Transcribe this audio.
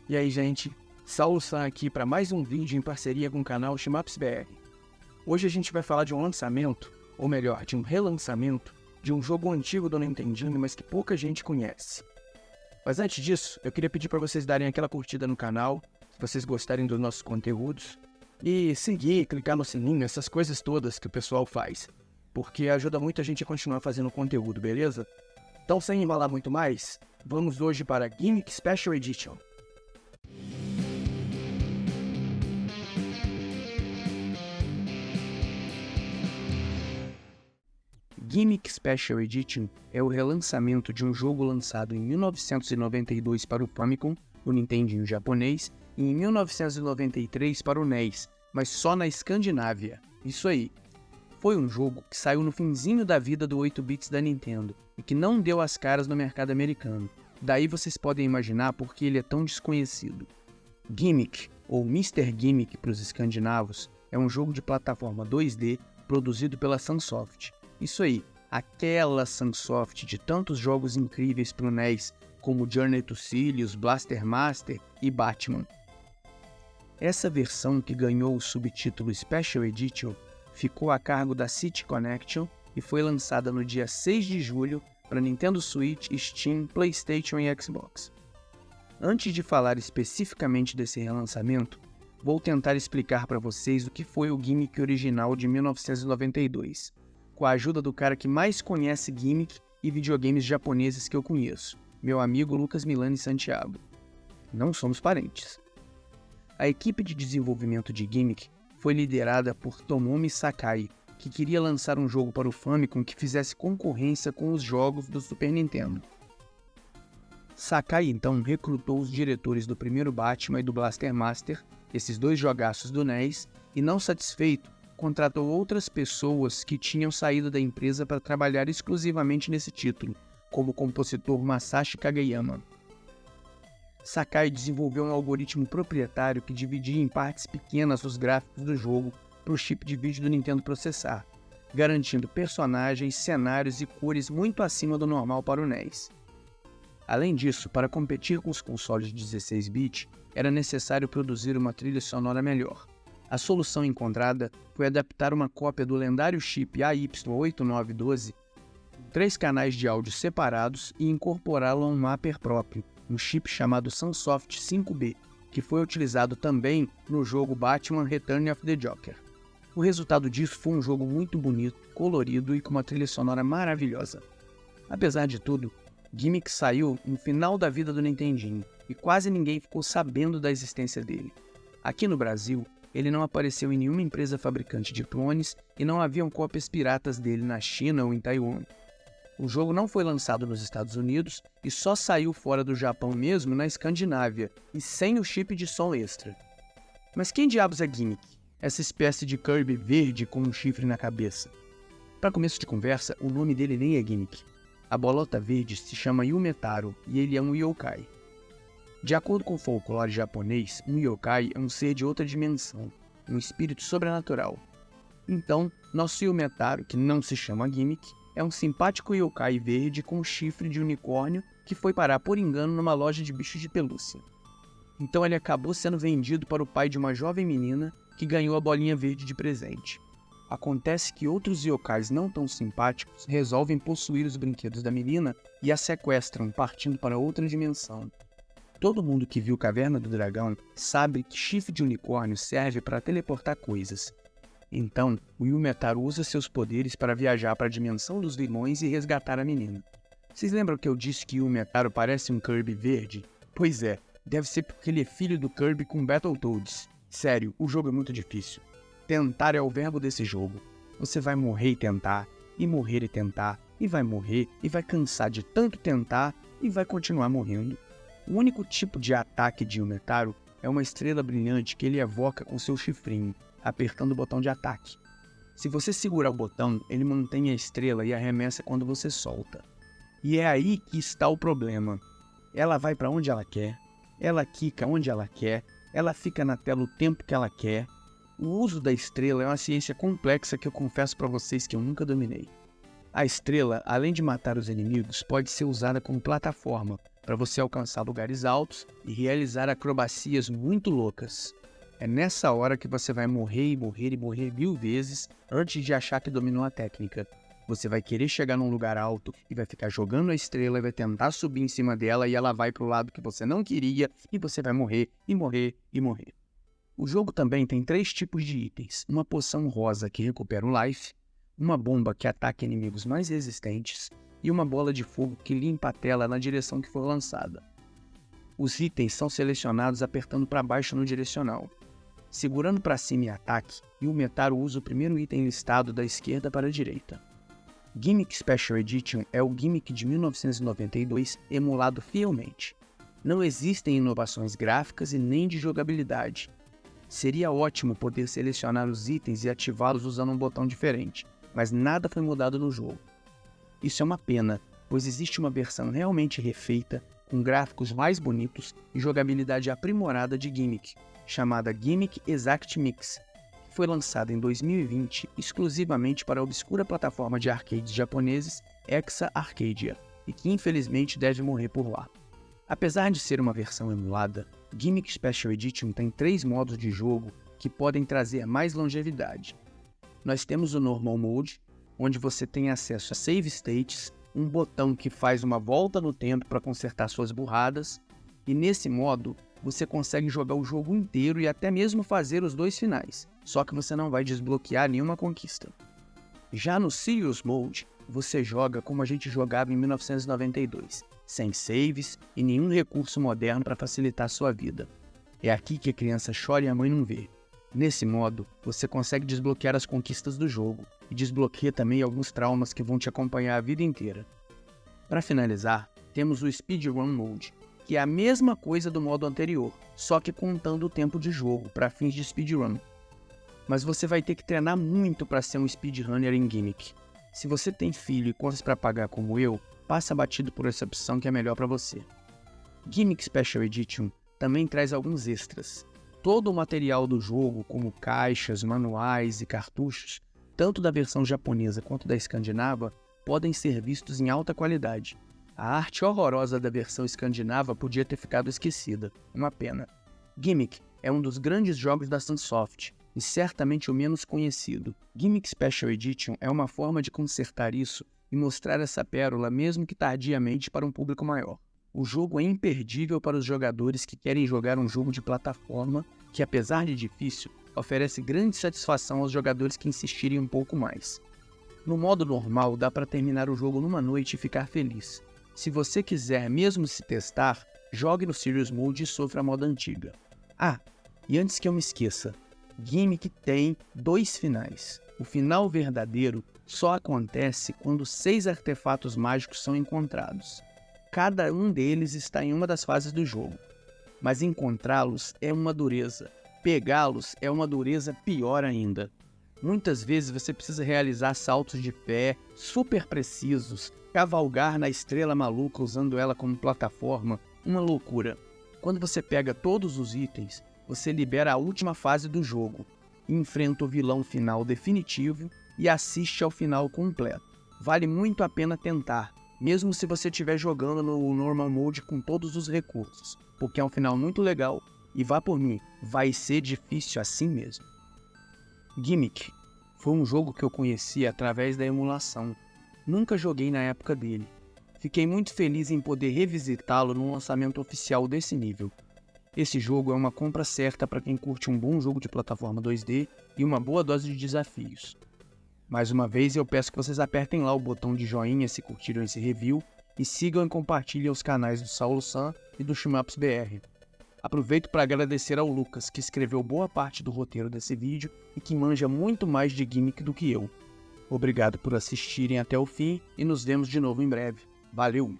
E aí, gente, Saulo San aqui para mais um vídeo em parceria com o canal ShMapsBR. Hoje a gente vai falar de um lançamento, ou melhor, de um relançamento, de um jogo antigo do Nintendinho, mas que pouca gente conhece. Mas antes disso, eu queria pedir para vocês darem aquela curtida no canal, se vocês gostarem dos nossos conteúdos, e seguir, clicar no sininho, essas coisas todas que o pessoal faz, porque ajuda muito a gente a continuar fazendo conteúdo, beleza? Então, sem enrolar muito mais, vamos hoje para Gimmick Special Edition. Gimmick Special Edition é o relançamento de um jogo lançado em 1992 para o Famicom, o Nintendinho japonês, e em 1993 para o NES, mas só na Escandinávia. Isso aí. Foi um jogo que saiu no finzinho da vida do 8-bits da Nintendo e que não deu as caras no mercado americano. Daí vocês podem imaginar por que ele é tão desconhecido. Gimmick, ou Mr. Gimmick para os escandinavos, é um jogo de plataforma 2D produzido pela Sunsoft. Isso aí, aquela Sunsoft de tantos jogos incríveis para o NES, como Journey to Silius, Blaster Master e Batman. Essa versão, que ganhou o subtítulo Special Edition, ficou a cargo da City Connection e foi lançada no dia 6 de julho para Nintendo Switch, Steam, PlayStation e Xbox. Antes de falar especificamente desse relançamento, vou tentar explicar para vocês o que foi o Gimmick original de 1992, com a ajuda do cara que mais conhece Gimmick e videogames japoneses que eu conheço, meu amigo Lucas Milani Santiago. Não somos parentes. A equipe de desenvolvimento de Gimmick foi liderada por Tomomi Sakai, que queria lançar um jogo para o Famicom que fizesse concorrência com os jogos do Super Nintendo. Sakai então recrutou os diretores do primeiro Batman e do Blaster Master, esses dois jogaços do NES, e não satisfeito, contratou outras pessoas que tinham saído da empresa para trabalhar exclusivamente nesse título, como o compositor Masashi Kageyama. Sakai desenvolveu um algoritmo proprietário que dividia em partes pequenas os gráficos do jogo para o chip de vídeo do Nintendo processar, garantindo personagens, cenários e cores muito acima do normal para o NES. Além disso, para competir com os consoles de 16-bit, era necessário produzir uma trilha sonora melhor. A solução encontrada foi adaptar uma cópia do lendário chip AY8912 com 3 canais de áudio separados e incorporá-lo a um mapper próprio, um chip chamado Sunsoft 5B, que foi utilizado também no jogo Batman Return of the Joker. O resultado disso foi um jogo muito bonito, colorido e com uma trilha sonora maravilhosa. Apesar de tudo, Gimmick saiu no final da vida do Nintendinho e quase ninguém ficou sabendo da existência dele. Aqui no Brasil, ele não apareceu em nenhuma empresa fabricante de clones e não haviam cópias piratas dele na China ou em Taiwan. O jogo não foi lançado nos Estados Unidos e só saiu fora do Japão mesmo na Escandinávia e sem o chip de som extra. Mas quem diabos é Gimmick? Essa espécie de Kirby verde com um chifre na cabeça. Para começo de conversa, o nome dele nem é Gimmick. A bolota verde se chama Yumetaro e ele é um yokai. De acordo com o folclore japonês, um yokai é um ser de outra dimensão, um espírito sobrenatural. Então, nosso Yumetaro, que não se chama Gimmick, é um simpático yokai verde com chifre de unicórnio que foi parar por engano numa loja de bichos de pelúcia. Então ele acabou sendo vendido para o pai de uma jovem menina que ganhou a bolinha verde de presente. Acontece que outros yokais não tão simpáticos resolvem possuir os brinquedos da menina e a sequestram, partindo para outra dimensão. Todo mundo que viu Caverna do Dragão sabe que chifre de unicórnio serve para teleportar coisas. Então, o Yumetaro usa seus poderes para viajar para a dimensão dos vilões e resgatar a menina. Vocês lembram que eu disse que o Yumetaro parece um Kirby verde? Pois é, deve ser porque ele é filho do Kirby com Battletoads. Sério, o jogo é muito difícil. Tentar é o verbo desse jogo. Você vai morrer e tentar, e morrer e tentar, e vai morrer, e vai cansar de tanto tentar, e vai continuar morrendo. O único tipo de ataque de Yumetaro é uma estrela brilhante que ele evoca com seu chifrinho, apertando o botão de ataque. Se você segurar o botão, ele mantém a estrela e arremessa quando você solta. E é aí que está o problema. Ela vai para onde ela quer, ela quica onde ela quer, ela fica na tela o tempo que ela quer. O uso da estrela é uma ciência complexa que eu confesso para vocês que eu nunca dominei. A estrela, além de matar os inimigos, pode ser usada como plataforma, para você alcançar lugares altos e realizar acrobacias muito loucas. É nessa hora que você vai morrer e morrer e morrer 1000 vezes antes de achar que dominou a técnica. Você vai querer chegar num lugar alto e vai ficar jogando a estrela e vai tentar subir em cima dela e ela vai para o lado que você não queria e você vai morrer e morrer e morrer. O jogo também tem 3 tipos de itens: uma poção rosa que recupera o life, uma bomba que ataca inimigos mais resistentes e uma bola de fogo que limpa a tela na direção que for lançada. Os itens são selecionados apertando para baixo no direcional. Segurando para cima em ataque, e o Metaro usa o primeiro item listado da esquerda para a direita. Gimmick Special Edition é o gimmick de 1992 emulado fielmente. Não existem inovações gráficas e nem de jogabilidade. Seria ótimo poder selecionar os itens e ativá-los usando um botão diferente, mas nada foi mudado no jogo. Isso é uma pena, pois existe uma versão realmente refeita, com gráficos mais bonitos e jogabilidade aprimorada de Gimmick, chamada Gimmick Exact Mix, que foi lançada em 2020 exclusivamente para a obscura plataforma de arcades japoneses Exa Arcadia, e que infelizmente deve morrer por lá. Apesar de ser uma versão emulada, Gimmick Special Edition tem 3 modos de jogo que podem trazer mais longevidade. Nós temos o Normal Mode, onde você tem acesso a save states, um botão que faz uma volta no tempo para consertar suas burradas, e nesse modo você consegue jogar o jogo inteiro e até mesmo fazer os 2 finais, só que você não vai desbloquear nenhuma conquista. Já no Serious Mode, você joga como a gente jogava em 1992, sem saves e nenhum recurso moderno para facilitar sua vida. É aqui que a criança chora e a mãe não vê. Nesse modo, você consegue desbloquear as conquistas do jogo e desbloqueia também alguns traumas que vão te acompanhar a vida inteira. Para finalizar, temos o Speedrun Mode, que é a mesma coisa do modo anterior, só que contando o tempo de jogo para fins de speedrun. Mas você vai ter que treinar muito para ser um speedrunner em Gimmick. Se você tem filho e contas para pagar como eu, passa batido por essa opção que é melhor para você. Gimmick Special Edition também traz alguns extras. Todo o material do jogo, como caixas, manuais e cartuchos, tanto da versão japonesa quanto da escandinava, podem ser vistos em alta qualidade. A arte horrorosa da versão escandinava podia ter ficado esquecida. Uma pena. Gimmick é um dos grandes jogos da Sunsoft, e certamente o menos conhecido. Gimmick Special Edition é uma forma de consertar isso e mostrar essa pérola mesmo que tardiamente para um público maior. O jogo é imperdível para os jogadores que querem jogar um jogo de plataforma que, apesar de difícil, oferece grande satisfação aos jogadores que insistirem um pouco mais. No modo normal, dá para terminar o jogo numa noite e ficar feliz. Se você quiser mesmo se testar, jogue no Serious Mode e sofra a moda antiga. Ah, e antes que eu me esqueça, Gimmick tem 2 finais. O final verdadeiro só acontece quando 6 artefatos mágicos são encontrados. Cada um deles está em uma das fases do jogo. Mas encontrá-los é uma dureza. Pegá-los é uma dureza pior ainda. Muitas vezes você precisa realizar saltos de pé super precisos, cavalgar na estrela maluca usando ela como plataforma, uma loucura. Quando você pega todos os itens, você libera a última fase do jogo, enfrenta o vilão final definitivo e assiste ao final completo. Vale muito a pena tentar, mesmo se você estiver jogando no Normal Mode com todos os recursos, porque é um final muito legal e vá por mim, vai ser difícil assim mesmo. Gimmick foi um jogo que eu conheci através da emulação. Nunca joguei na época dele. Fiquei muito feliz em poder revisitá-lo no lançamento oficial desse nível. Esse jogo é uma compra certa para quem curte um bom jogo de plataforma 2D e uma boa dose de desafios. Mais uma vez eu peço que vocês apertem lá o botão de joinha se curtiram esse review e sigam e compartilhem os canais do Saulo San e do Shmups BR. Aproveito para agradecer ao Lucas, que escreveu boa parte do roteiro desse vídeo e que manja muito mais de Gimmick do que eu. Obrigado por assistirem até o fim e nos vemos de novo em breve. Valeu!